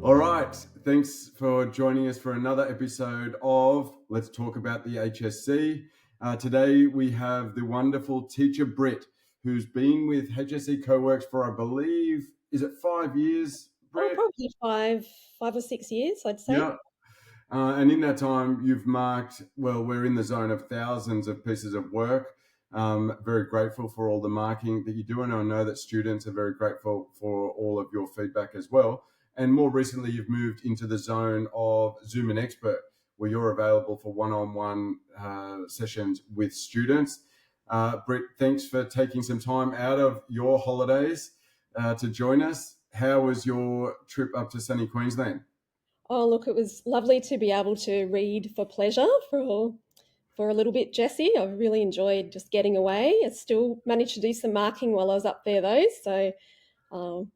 All right. Thanks for joining us for another episode of Let's Talk About the HSC. Today we have the wonderful teacher Britt, who's been with HSC Co-works for, I believe, is it 5 years, Britt? Probably five or 6 years, I'd say. Yeah. And in that time, you've marked, well, we're in the zone of thousands of pieces of work. Very grateful for all the marking that you do. And I know that students are very grateful for all of your feedback as well. And more recently, you've moved into the zone of Zoom and Expert, where you're available for one-on-one sessions with students. Britt, thanks for taking some time out of your holidays to join us. How was your trip up to sunny Queensland? Oh, look, it was lovely to be able to read for pleasure for a little bit, Jessie. I really enjoyed just getting away. I still managed to do some marking while I was up there, though. So, um,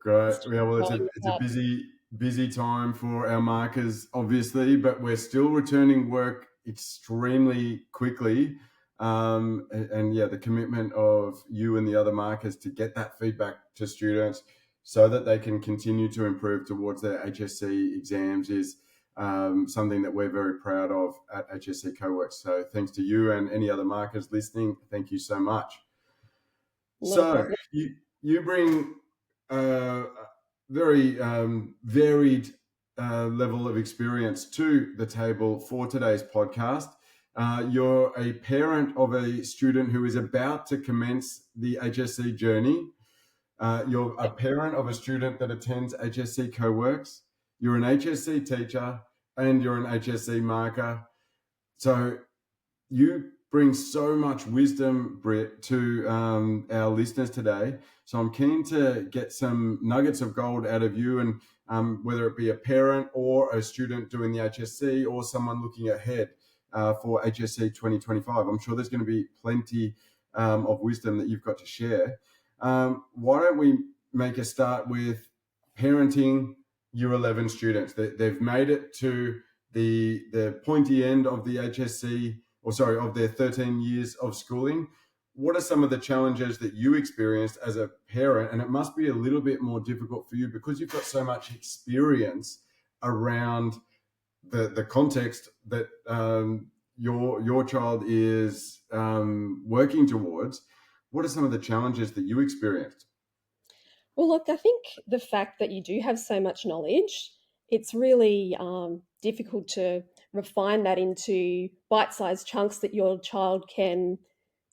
Great. still Yeah, well, it's enjoying a that. busy time for our markers, obviously, but we're still returning work extremely quickly. And yeah, the commitment of you and the other markers to get that feedback to students so that they can continue to improve towards their HSC exams is something that we're very proud of at HSC Co-works. So thanks to you and any other markers listening. Thank you so much. Not a So problem. you bring a very varied level of experience to the table for today's podcast. You're a parent of a student who is about to commence the HSC journey. You're a parent of a student that attends HSC Co-works. You're an HSC teacher and you're an HSC marker. So you bring so much wisdom, Britt, to our listeners today. So I'm keen to get some nuggets of gold out of you, and whether it be a parent or a student doing the HSC or someone looking ahead for HSC 2025. I'm sure there's going to be plenty of wisdom that you've got to share. Why don't we make a start with parenting Year 11 students? They've made it to the pointy end of the HSC, or sorry, of their 13 years of schooling. What are some of the challenges that you experienced as a parent? And it must be a little bit more difficult for you because you've got so much experience around the context that your child is working towards. What are some of the challenges that you experienced? Well, look, I think the fact that you do have so much knowledge, it's really difficult to refine that into bite-sized chunks that your child can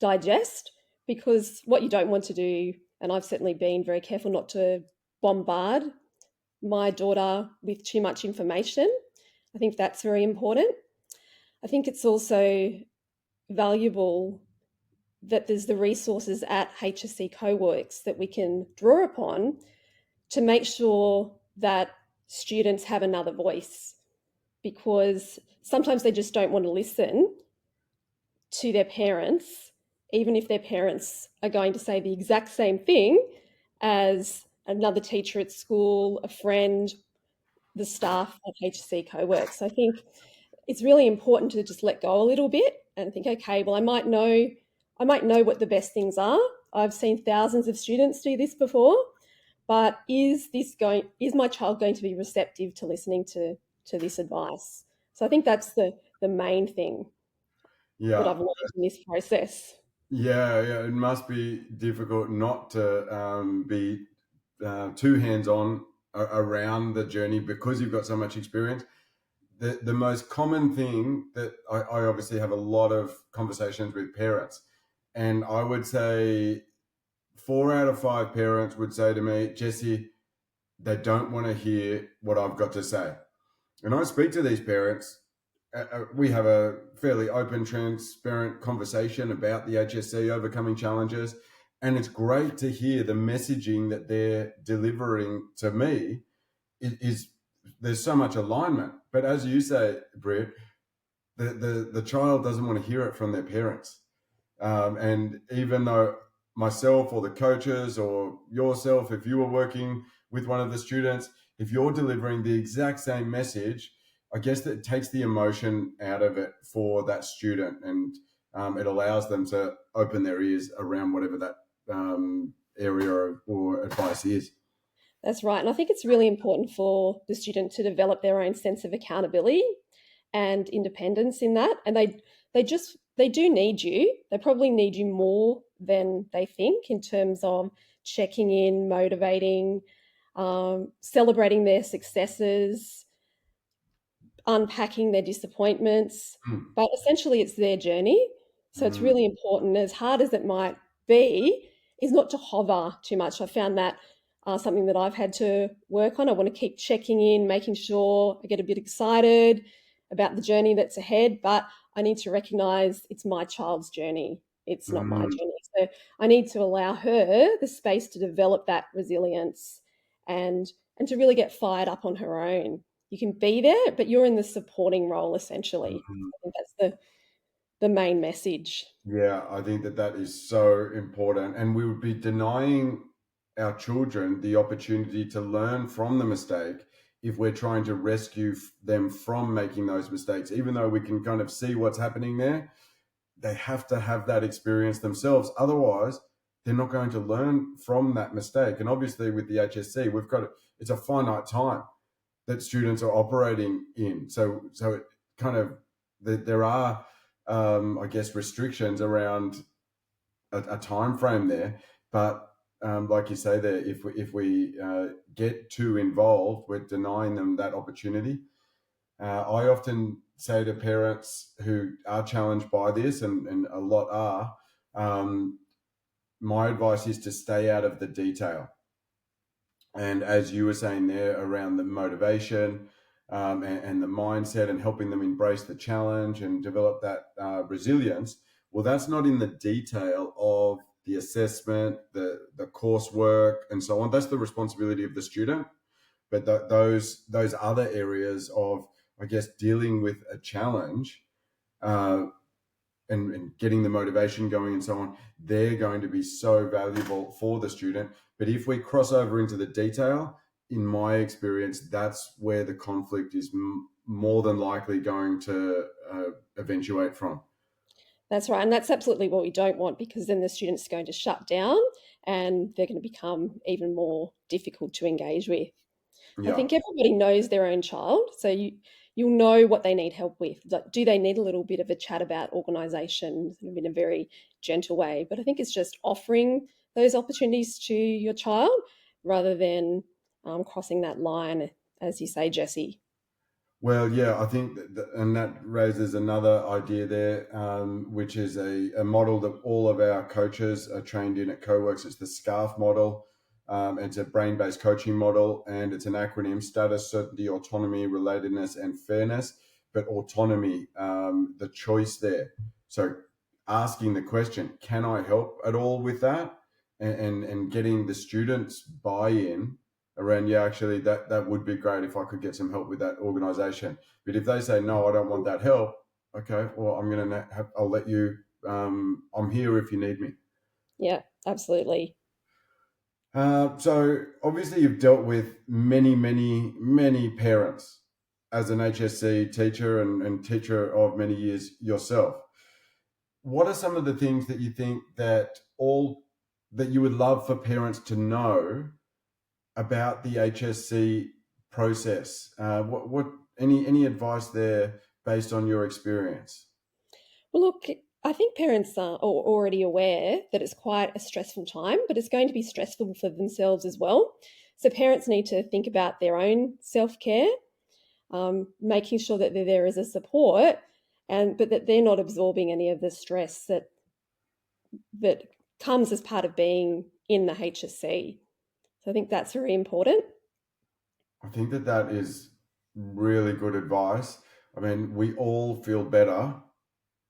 digest. Because what you don't want to do, and I've certainly been very careful not to bombard my daughter with too much information. I think that's very important. I think it's also valuable that there's the resources at HSC CoWorks that we can draw upon to make sure that students have another voice, because sometimes they just don't want to listen to their parents, even if their parents are going to say the exact same thing as another teacher at school, a friend, the staff at HSC CoWorks. I think it's really important to just let go a little bit and think, okay, well, I might know what the best things are. I've seen thousands of students do this before, but is my child going to be receptive to listening to this advice? So I think that's the main thing that Yeah, I've learned in this process. yeah. It must be difficult not to be too hands-on around the journey because you've got so much experience. The most common thing that I obviously have a lot of conversations with parents, and I would say 4 out of 5 parents would say to me, Jesse, they don't want to hear what I've got to say. And I speak to these parents. We have a fairly open, transparent conversation about the HSC overcoming challenges. And it's great to hear the messaging that they're delivering to me is there's so much alignment. But as you say, Britt, the child doesn't want to hear it from their parents. And even though myself or the coaches or yourself, if you were working with one of the students, if you're delivering the exact same message, I guess that takes the emotion out of it for that student, and it allows them to open their ears around whatever that area or advice is. That's right. And I think it's really important for the student to develop their own sense of accountability and independence in that. And they do need you. They probably need you more than they think in terms of checking in, motivating, celebrating their successes, unpacking their disappointments, Mm, but essentially it's their journey. So it's mm, really important, as hard as it might be, is not to hover too much. I found that something that I've had to work on. I want to keep checking in, making sure I get a bit excited about the journey that's ahead, but I need to recognize it's my child's journey. It's not my mm. journey. So I need to allow her the space to develop that resilience and to really get fired up on her own. You can be there, but you're in the supporting role essentially. Mm. I think that's the main message. Yeah, I think that that is so important. And we would be denying our children the opportunity to learn from the mistake if we're trying to rescue them from making those mistakes. Even though we can kind of see what's happening there, they have to have that experience themselves. Otherwise, they're not going to learn from that mistake. And obviously, with the HSC, we've got it's a finite time that students are operating in. So it kind of there are, I guess, restrictions around a time frame there. But like you say, there, if we get too involved, we're denying them that opportunity. I often say to parents who are challenged by this, and a lot are, my advice is to stay out of the detail. And as you were saying there around the motivation and the mindset and helping them embrace the challenge and develop that resilience, well, that's not in the detail of the assessment, the coursework, and so on. That's the responsibility of the student. But those other areas of, I guess, dealing with a challenge uh, and getting the motivation going and so on, they're going to be so valuable for the student. But if we cross over into the detail, in my experience, that's where the conflict is more than likely going to eventuate from. That's right. And that's absolutely what we don't want, because then the student's going to shut down and they're going to become even more difficult to engage with. I Yeah. think everybody knows their own child, so you'll know what they need help with. Like, do they need a little bit of a chat about organisation in a very gentle way? But I think it's just offering those opportunities to your child rather than crossing that line, as you say, Jesse. Well, yeah, I think and that raises another idea there, which is a model that all of our coaches are trained in at CoWorks. It's the SCARF model. It's a brain-based coaching model, and it's an acronym: status, certainty, autonomy, relatedness, and fairness. But autonomy, the choice there. So asking the question, can I help at all with that? And getting the students buy-in around, yeah, actually that would be great if I could get some help with that organization. But if they say no, I don't want that help, okay, well, I'll let you, I'm here if you need me. Yeah, absolutely. So obviously you've dealt with many parents as an HSC teacher and teacher of many years yourself. What are some of the things that you think that you would love for parents to know about the HSC process? What any advice there based on your experience? Well, look, I think parents are already aware that it's quite a stressful time, but it's going to be stressful for themselves as well. So parents need to think about their own self care, making sure that they're there as a support, and but that they're not absorbing any of the stress that comes as part of being in the HSC. So I think that's very important. I think that that is really good advice. I mean, we all feel better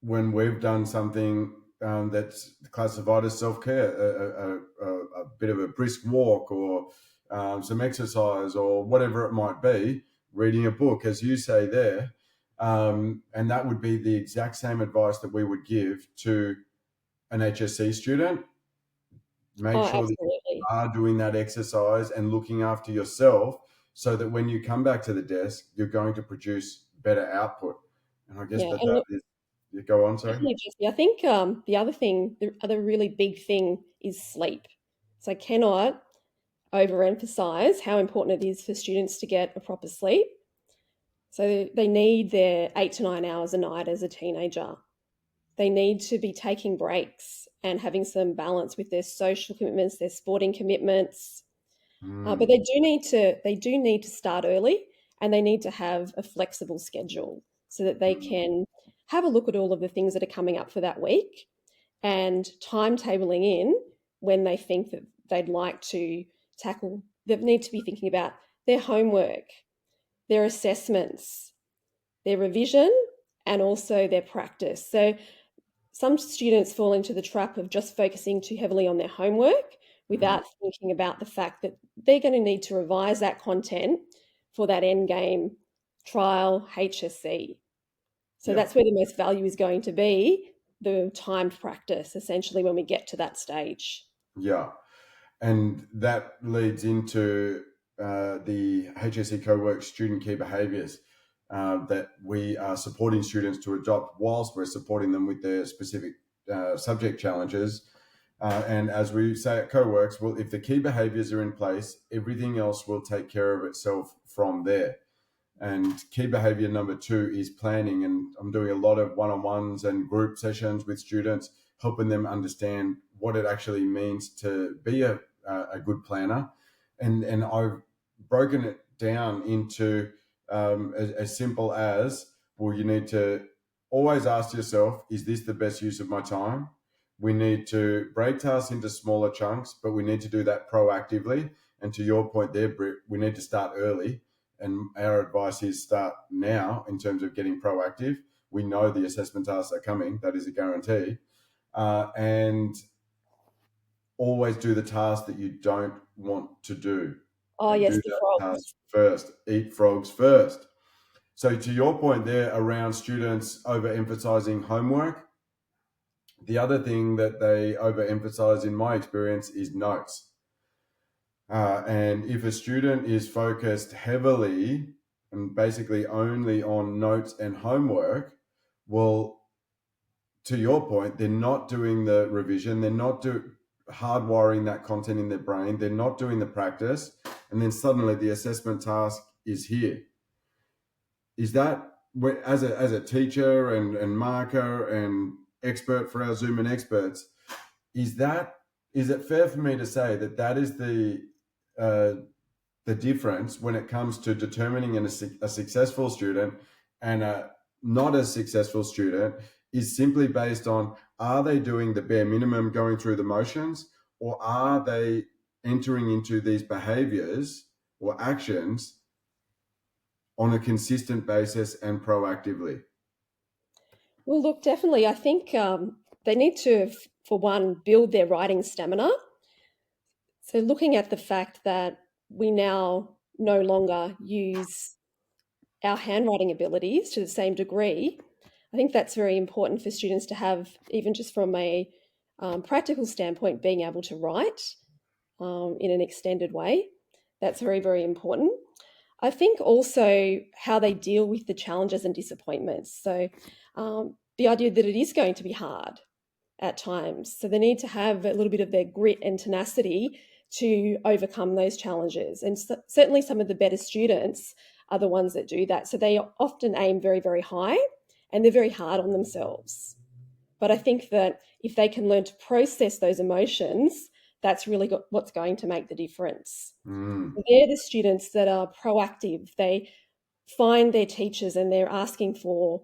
when we've done something that's classified as self care, a bit of a brisk walk or some exercise or whatever it might be, reading a book, as you say there. And that would be the exact same advice that we would give to an HSC student. Make Oh, sure that you absolutely. are doing that exercise and looking after yourself so that when you come back to the desk, you're going to produce better output. And I guess Yeah, that and that look, is, you go on, sorry. definitely, Jesse. I think the other thing, the other really big thing is sleep. So I cannot overemphasize how important it is for students to get a proper sleep. So they need their 8 to 9 hours a night as a teenager. They need to be taking breaks and having some balance with their social commitments, their sporting commitments. But they do need to start early, and they need to have a flexible schedule so that they can have a look at all of the things that are coming up for that week and timetabling in when they think that they'd like to tackle. They need to be thinking about their homework, their assessments, their revision, and also their practice. So some students fall into the trap of just focusing too heavily on their homework without thinking about the fact that they're going to need to revise that content for that end game trial HSC. So Yeah. that's where the most value is going to be, the timed practice, essentially, when we get to that stage. Yeah. And that leads into the HSC Co-work student key behaviours that we are supporting students to adopt whilst we're supporting them with their specific subject challenges. And as we say at Co-works, well, if the key behaviours are in place, everything else will take care of itself from there. And key behavior number 2 is planning. And I'm doing a lot of one-on-ones and group sessions with students, helping them understand what it actually means to be a good planner. And I've broken it down into as simple as, well, you need to always ask yourself, is this the best use of my time? We need to break tasks into smaller chunks, but we need to do that proactively. And to your point there, Britt, we need to start early. And our advice is start now in terms of getting proactive. We know the assessment tasks are coming. That is a guarantee. And always do the task that you don't want to do. Oh, And yes, do the that task frogs. first. Eat frogs first. So to your point there around students overemphasizing homework, the other thing that they overemphasize in my experience is notes. And if a student is focused heavily and basically only on notes and homework, well, to your point, they're not doing the revision, they're not hardwiring that content in their brain, they're not doing the practice, and then suddenly the assessment task is here. Is that, as a teacher and marker and expert for our Zoom and experts, is it fair for me to say that that is uh, the difference when it comes to determining a successful student and a not as successful student is simply based on, are they doing the bare minimum, going through the motions, or are they entering into these behaviors or actions on a consistent basis and proactively? Well, look, definitely. I think they need to, for one, build their writing stamina. So, looking at the fact that we now no longer use our handwriting abilities to the same degree, I think that's very important for students to have, even just from a practical standpoint, being able to write in an extended way. That's very, very important. I think also how they deal with the challenges and disappointments. So, the idea that it is going to be hard at times. So, they need to have a little bit of their grit and tenacity to overcome those challenges. And certainly, some of the better students are the ones that do that. So, they often aim very, very high and they're very hard on themselves. But I think that if they can learn to process those emotions, that's really what's going to make the difference. Mm. They're the students that are proactive. They find their teachers and they're asking for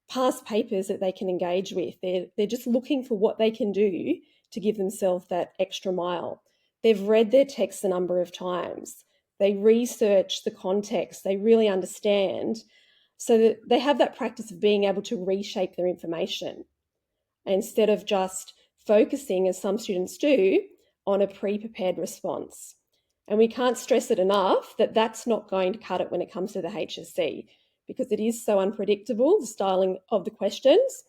past papers that they can engage with. They're just looking for what they can do to give themselves that extra mile. They've read their texts a number of times. They research the context. They really understand, so that they have that practice of being able to reshape their information instead of just focusing, as some students do, on a pre-prepared response. And we can't stress it enough that that's not going to cut it when it comes to the HSC, because it is so unpredictable, the styling of the questions,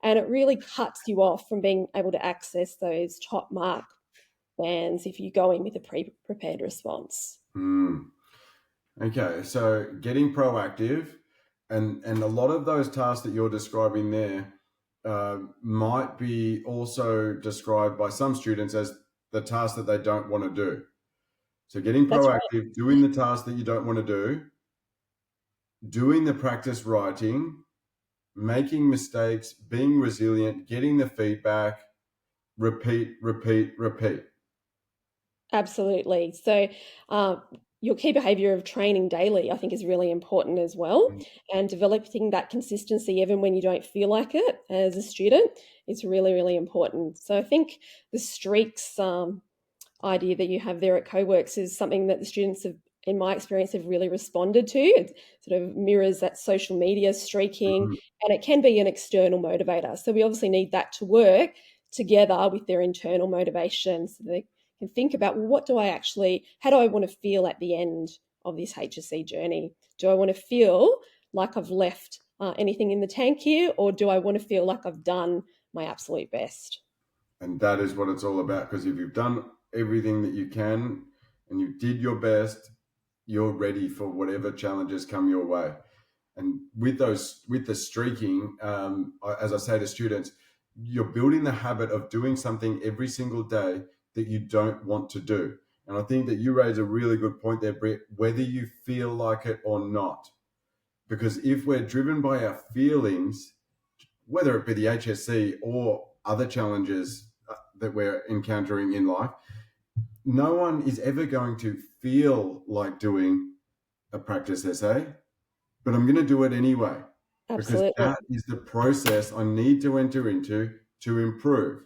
and it really cuts you off from being able to access those top mark bands if you go in with a pre-prepared response. Mm. Okay, so getting proactive, and a lot of those tasks that you're describing there might be also described by some students as the task that they don't want to do. So getting That's right. proactive, doing the task that you don't want to do, doing the practice writing, making mistakes, being resilient, getting the feedback, repeat, repeat, repeat. Absolutely. So, uh, your key behavior of training daily, I think, is really important as well. And developing that consistency, even when you don't feel like it as a student, is really, really important. So, I think the streaks idea that you have there at CoWorks is something that the students have, in my experience, have really responded to. It sort of mirrors that social media streaking, Mhm. and it can be an external motivator. So we obviously need that to work together with their internal motivation, so they can think about, well, how do I want to feel at the end of this HSC journey? Do I want to feel like I've left anything in the tank here, or do I want to feel like I've done my absolute best? And that is what it's all about. Because if you've done everything that you can and you did your best, you're ready for whatever challenges come your way. And with the streaking, as I say to students, you're building the habit of doing something every single day that you don't want to do. And I think that you raise a really good point there, Britt, whether you feel like it or not. Because if we're driven by our feelings, whether it be the HSC or other challenges that we're encountering in life, no one is ever going to feel like doing a practice essay, but I'm going to do it anyway because Absolutely. that is the process I need to enter into to improve.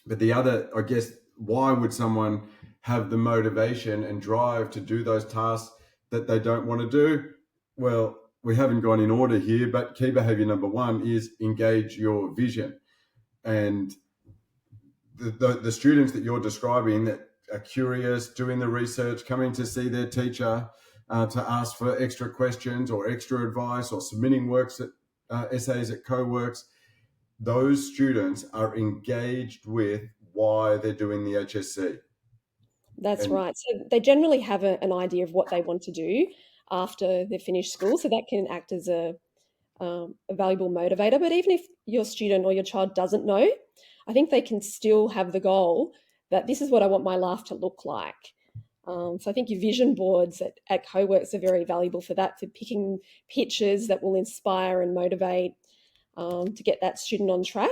But the other, I guess, why would someone have the motivation and drive to do those tasks that they don't want to do? Well, we haven't gone in order here, but key behavior number one is engage your vision. And the students that you're describing that are curious, doing the research, coming to see their teacher to ask for extra questions or extra advice or submitting works at essays at CoWorks, those students are engaged with why they're doing the HSC. That's And right. So they generally have an idea of what they want to do after they've finished school. So that can act as a valuable motivator. But even if your student or your child doesn't know, I think they can still have the goal that this is what I want my life to look like. So I think your vision boards at CoWorks are very valuable for that, for picking pictures that will inspire and motivate to get that student on track.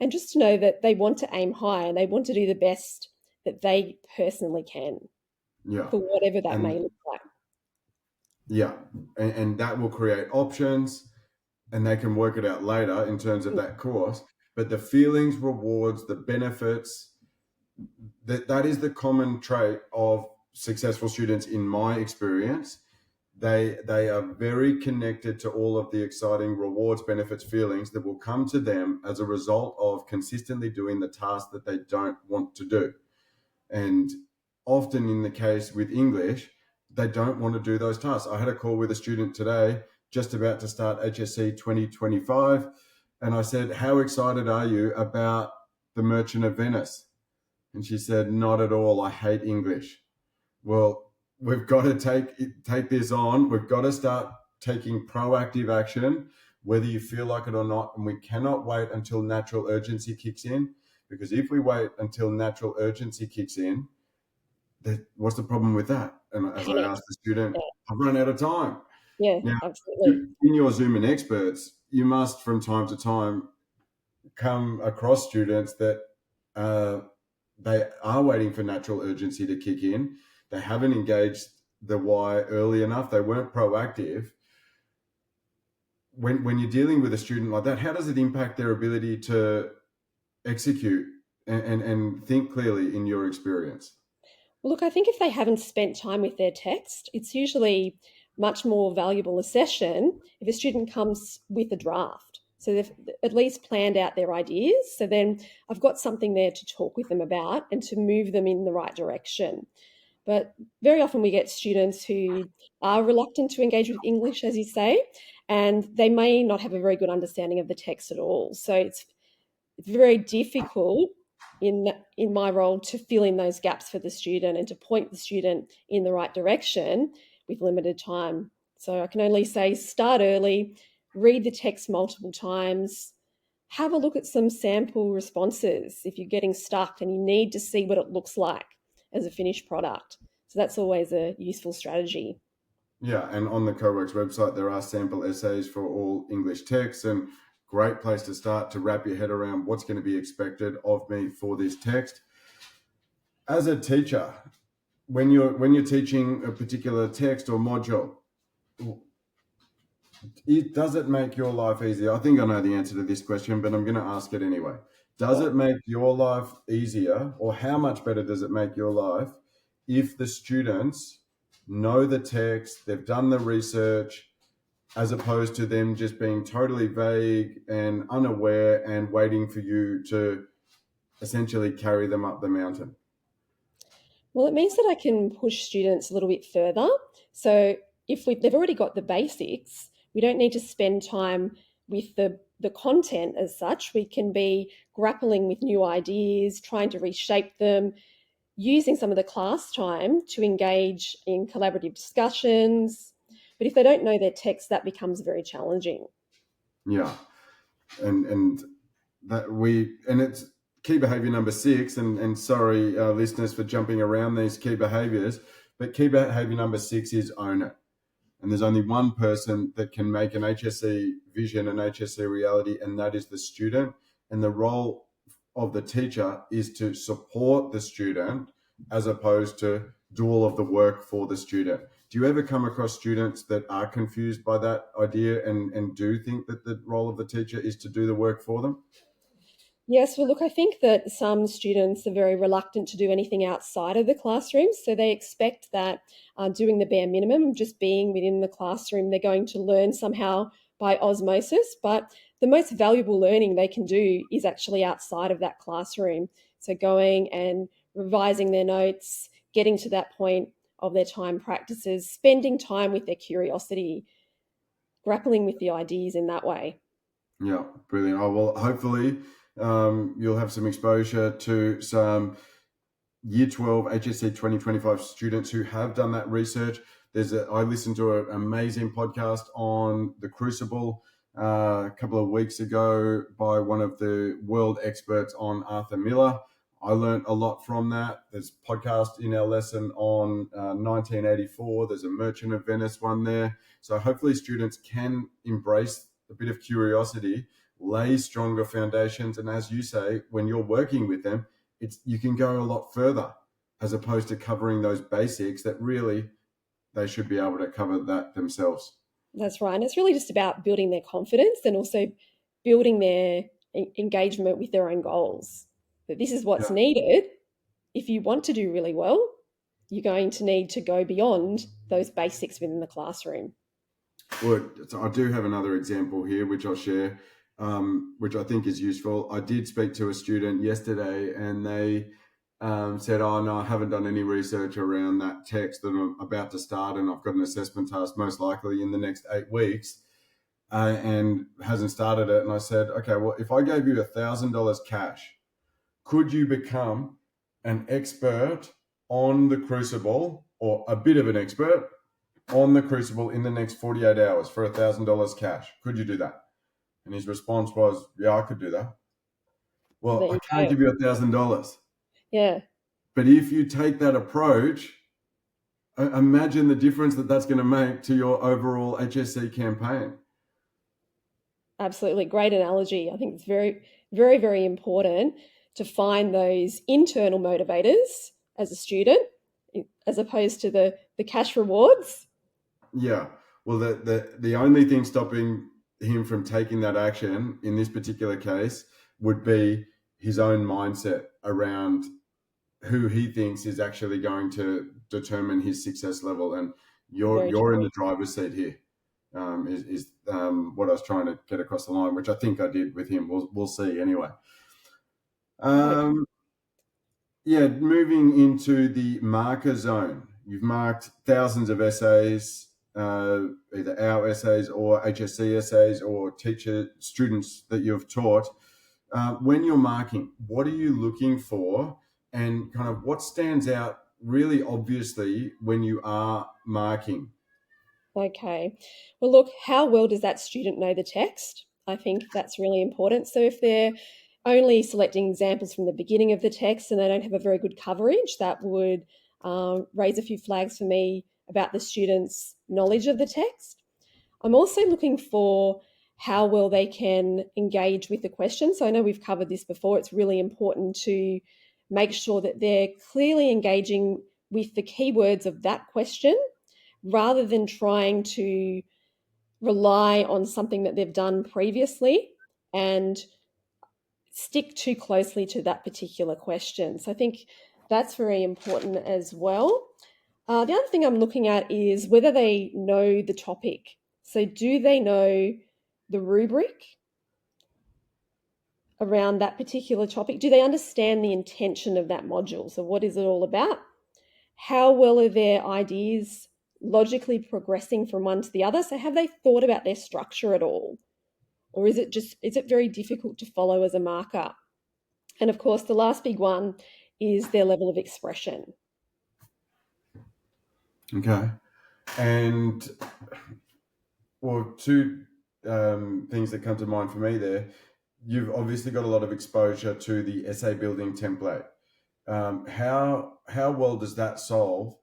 And just to know that they want to aim high and they want to do the best that they personally can yeah, for whatever that may and look like. yeah, and that will create options and they can work it out later in terms of Mm, that course. But the feelings, rewards, the benefits, that is the common trait of successful students in my experience. They are very connected to all of the exciting rewards, benefits, feelings that will come to them as a result of consistently doing the task that they don't want to do. And often in the case with English, they don't want to do those tasks. I had a call with a student today just about to start HSC 2025, and I said, "How excited are you about the Merchant of Venice?" And she said, "Not at all. I hate English." Well, we've got to take this on. We've got to start taking proactive action, whether you feel like it or not. And we cannot wait until natural urgency kicks in, because if we wait until natural urgency kicks in, what's the problem with that? And as I Panic. asked the student, Yeah, I've run out of time. yeah, Now, absolutely. in your Zoom and experts, you must from time to time come across students that uh, they are waiting for natural urgency to kick in. They haven't engaged the why early enough. They weren't proactive. When you're dealing with a student like that, how does it impact their ability to execute and think clearly in your experience? Well, look, I think if they haven't spent time with their text, it's usually much more valuable a session if a student comes with a draft. So they've at least planned out their ideas. So then I've got something there to talk with them about and to move them in the right direction. But very often we get students who are reluctant to engage with English, as you say, and they may not have a very good understanding of the text at all. So it's very difficult in my role to fill in those gaps for the student and to point the student in the right direction with limited time. So I can only say start early, read the text multiple times, have a look at some sample responses if you're getting stuck and you need to see what it looks like as a finished product. So that's always a useful strategy. Yeah, and on the CoWorks website, there are sample essays for all English texts, and great place to start to wrap your head around what's going to be expected of me for this text. As a teacher, when you're teaching a particular text or module, does it make your life easier? I think I know the answer to this question, but I'm going to ask it anyway. Does Sure. it make your life easier, or how much better does it make your life if the students know the text, they've done the research, as opposed to them just being totally vague and unaware and waiting for you to essentially carry them up the mountain? Well, it means that I can push students a little bit further. So if they've already got the basics, we don't need to spend time with the content as such. We can be grappling with new ideas, trying to reshape them, using some of the class time to engage in collaborative discussions. But if they don't know their text, that becomes very challenging. Yeah, and it's key behavior number 6, and sorry, listeners, for jumping around these key behaviors, but key behavior number 6 is own it. And there's only one person that can make an HSC vision an HSC reality, and that is the student. And the role of the teacher is to support the student as opposed to do all of the work for the student. Do you ever come across students that are confused by that idea and do think that the role of the teacher is to do the work for them? Yes, well, look, I think that some students are very reluctant to do anything outside of the classroom. So they expect that doing the bare minimum, just being within the classroom, they're going to learn somehow by osmosis. But the most valuable learning they can do is actually outside of that classroom. So going and revising their notes, getting to that point of their time practices, spending time with their curiosity, grappling with the ideas in that way. Yeah, brilliant. Oh, well, hopefully you'll have some exposure to some Year 12 HSC 2025 students who have done that research. I listened to an amazing podcast on the Crucible a couple of weeks ago by one of the world experts on Arthur Miller. I learned a lot from that. There's a podcast in our lesson on 1984. There's a Merchant of Venice one there. So hopefully students can embrace a bit of curiosity, lay stronger foundations, and as you say, when you're working with them, you can go a lot further as opposed to covering those basics that really they should be able to cover that themselves. That's right. And it's really just about building their confidence and also building their engagement with their own goals. That this is what's Yeah. needed. If you want to do really well, you're going to need to go beyond those basics within the classroom. Well, so I do have another example here, which I'll share, which I think is useful. I did speak to a student yesterday, and they said, "Oh no, I haven't done any research around that text that I'm about to start, and I've got an assessment task most likely in the next 8 weeks, and hasn't started it." And I said, "Okay, well, if I gave you $1,000 cash, could you become an expert on the Crucible, or a bit of an expert on the Crucible in the next 48 hours for $1,000 cash? Could you do that?" And his response was, "Yeah, I could do that." Well, There I you can't go. give you $1,000. Yeah, But if you take that approach, imagine the difference that that's going to make to your overall HSC campaign. absolutely. Great analogy. I think it's very, very, very important to find those internal motivators as a student as opposed to the cash rewards. Yeah. Well, the only thing stopping him from taking that action in this particular case would be his own mindset around who he thinks is actually going to determine his success level. And Very you're in true. the driver's seat here. What I was trying to get across the line, which I think I did with him. We'll see anyway. Okay. Um, yeah, moving into the marker zone. You've marked thousands of essays, either our essays or HSC essays or teacher students that you've taught. When you're marking, what are you looking for, and kind of what stands out really obviously when you are marking? Okay. Well, look, how well does that student know the text? I think that's really important. So if they're only selecting examples from the beginning of the text and they don't have a very good coverage, that would raise a few flags for me about the student's knowledge of the text. I'm also looking for how well they can engage with the question. So I know we've covered this before. It's really important to make sure that they're clearly engaging with the keywords of that question rather than trying to rely on something that they've done previously and stick too closely to that particular question. So I think that's very important as well. The other thing I'm looking at is whether they know the topic. So, do they know the rubric around that particular topic? Do they understand the intention of that module? So, what is it all about? How well are their ideas logically progressing from one to the other? So, have they thought about their structure at all? Or is it very difficult to follow as a marker? And of course, the last big one is their level of expression. Okay. And well, two things that come to mind for me there. You've obviously got a lot of exposure to the essay building template. How well does that solve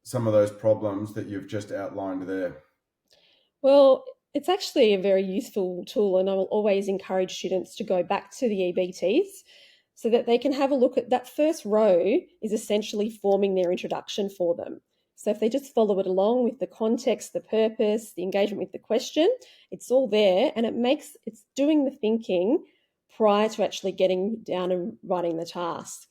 some of those problems that you've just outlined there? Well, it's actually a very useful tool, and I will always encourage students to go back to the EBTs so that they can have a look at that first row is essentially forming their introduction for them. So if they just follow it along with the context, the purpose, the engagement with the question, it's all there and it's doing the thinking prior to actually getting down and writing the task.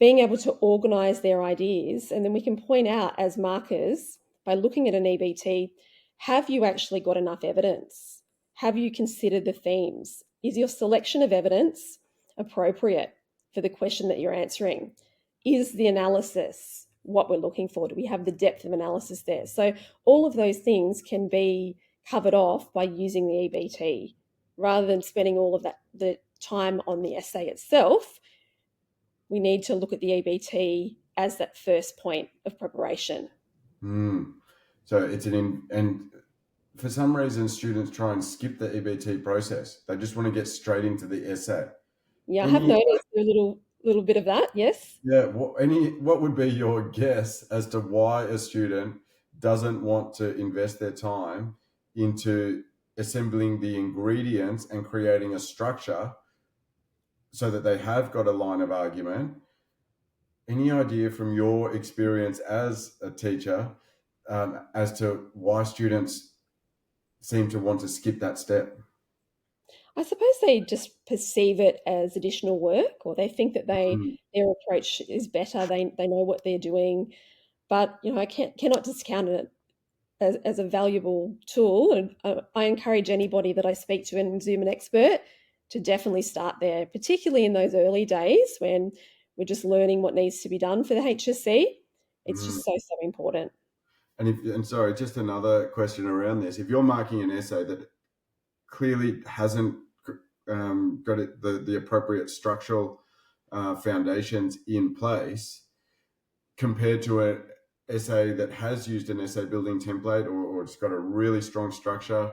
Being able to organize their ideas, and then we can point out as markers by looking at an EBT, have you actually got enough evidence? Have you considered the themes? Is your selection of evidence appropriate for the question that you're answering? Is the analysis what we're looking for? Do we have the depth of analysis there? So all of those things can be covered off by using the EBT rather than spending all of the time on the essay itself. We need to look at the EBT as that first point of preparation. So it's and for some reason, students try and skip the EBT process. They just want to get straight into the essay. Yeah, I have Any, noticed a little bit of that. Yes. yeah, what would be your guess as to why a student doesn't want to invest their time into assembling the ingredients and creating a structure so that they have got a line of argument? Any idea from your experience as a teacher as to why students seem to want to skip that step? I suppose they just perceive it as additional work, or they think that Mm. their approach is better. They know what they're doing, but I cannot discount it as a valuable tool. And I encourage anybody that I speak to and Zoom an expert to definitely start there, particularly in those early days when we're just learning what needs to be done for the HSC. It's Mm. just so important. And sorry, just another question around this. If you're marking an essay that clearly hasn't got the appropriate structural foundations in place, compared to an essay that has used an essay building template or it's got a really strong structure,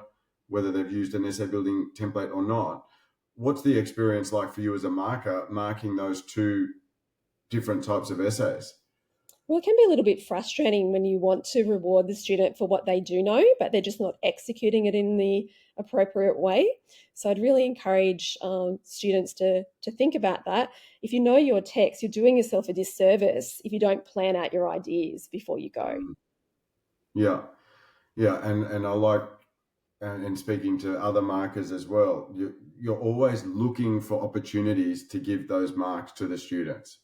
whether they've used an essay building template or not, what's the experience like for you as a marker marking those two different types of essays? Well, it can be a little bit frustrating when you want to reward the student for what they do know, but they're just not executing it in the appropriate way. So I'd really encourage students to think about that. If you know your text, you're doing yourself a disservice if you don't plan out your ideas before you go. Yeah, yeah, and I like and speaking to other markers as well. You're always looking for opportunities to give those marks to the students.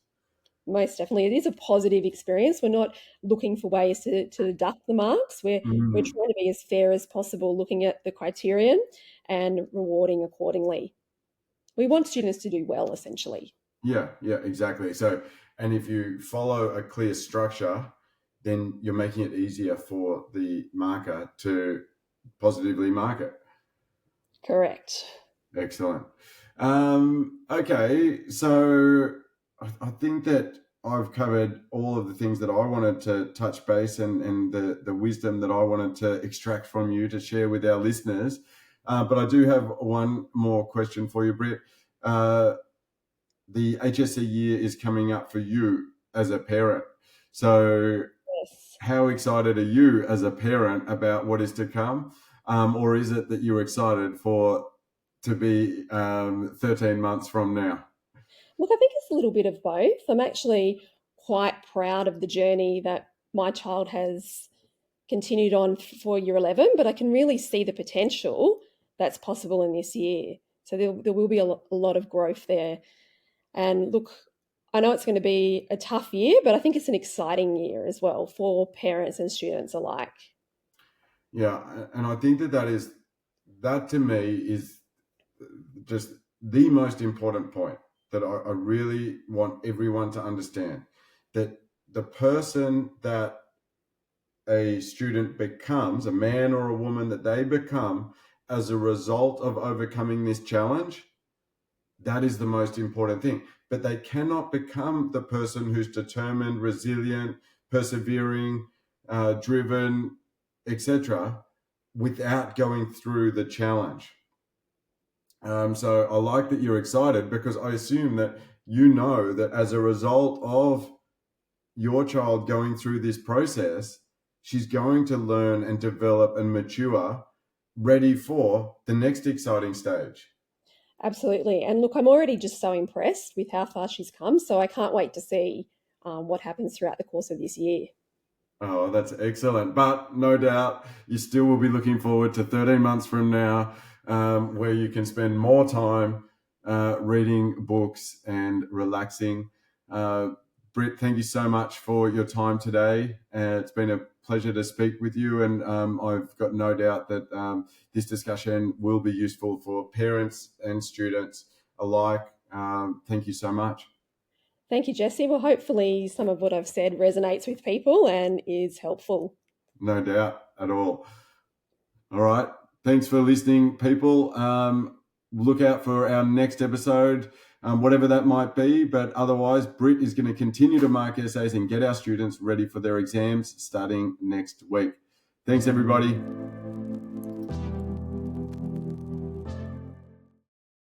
Most definitely, it is a positive experience. We're not looking for ways to deduct the marks. We're Mm. trying to be as fair as possible, looking at the criterion and rewarding accordingly. We want students to do well, essentially. Yeah, yeah, exactly. So, and if you follow a clear structure, then you're making it easier for the marker to positively mark it. Correct. Excellent. Okay, so I think that I've covered all of the things that I wanted to touch base and the wisdom that I wanted to extract from you to share with our listeners. But I do have one more question for you, Britt. the HSC year is coming up for you as a parent. So Yes. how excited are you as a parent about what is to come? Or is it that you're excited to be 13 months from now? Look, I think it's a little bit of both. I'm actually quite proud of the journey that my child has continued on for year 11, but I can really see the potential that's possible in this year. So there will be a lot of growth there. And look, I know it's going to be a tough year, but I think it's an exciting year as well for parents and students alike. Yeah, and I think that to me is just the most important point that I really want everyone to understand, that the person that a student becomes, a man or a woman that they become as a result of overcoming this challenge, that is the most important thing. But they cannot become the person who's determined, resilient, persevering, driven, etc., without going through the challenge. So I like that you're excited, because I assume that you know that as a result of your child going through this process, she's going to learn and develop and mature, ready for the next exciting stage. Absolutely. And look, I'm already just so impressed with how far she's come. So I can't wait to see what happens throughout the course of this year. Oh, that's excellent. But no doubt you still will be looking forward to 13 months from now, where you can spend more time reading books and relaxing. Uh, Britt, thank you so much for your time today. It's been a pleasure to speak with you, and I've got no doubt that this discussion will be useful for parents and students alike. Thank you so much. Thank you, Jesse. Well, hopefully, some of what I've said resonates with people and is helpful. No doubt at all. All right. Thanks for listening, people. Look out for our next episode, whatever that might be. But otherwise, Britt is going to continue to mark essays and get our students ready for their exams starting next week. Thanks, everybody.